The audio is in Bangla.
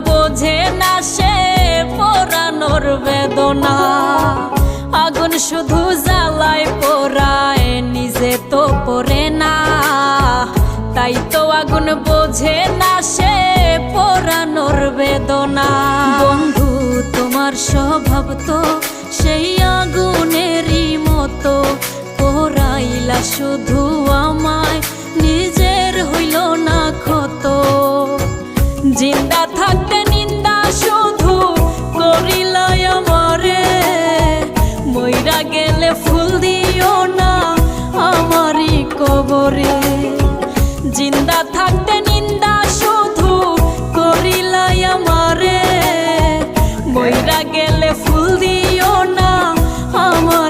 বোঝে না সে পোড়ানোর বেদনা। আগুন শুধু জ্বালায় পোড়ায়, নিজে তো পড়ে না। তাই তো আগুন বোঝে না সে পোড়ানোর বেদনা। বন্ধু তোমার স্বভাব তো সেই আগুনেরই মতো, পোড়াইলা শুধু আমায়, নিজের হইল না ক্ষত। জিন্দা থাকতে নিন্দা শুধু করিলাই আমারে, মইরা গেলে ফুল দিও না আমারই কবরে। জিন্দা থাকতে নিন্দা শুধু করিলাই আমারে, মইরা গেলে ফুল দিও না আমার।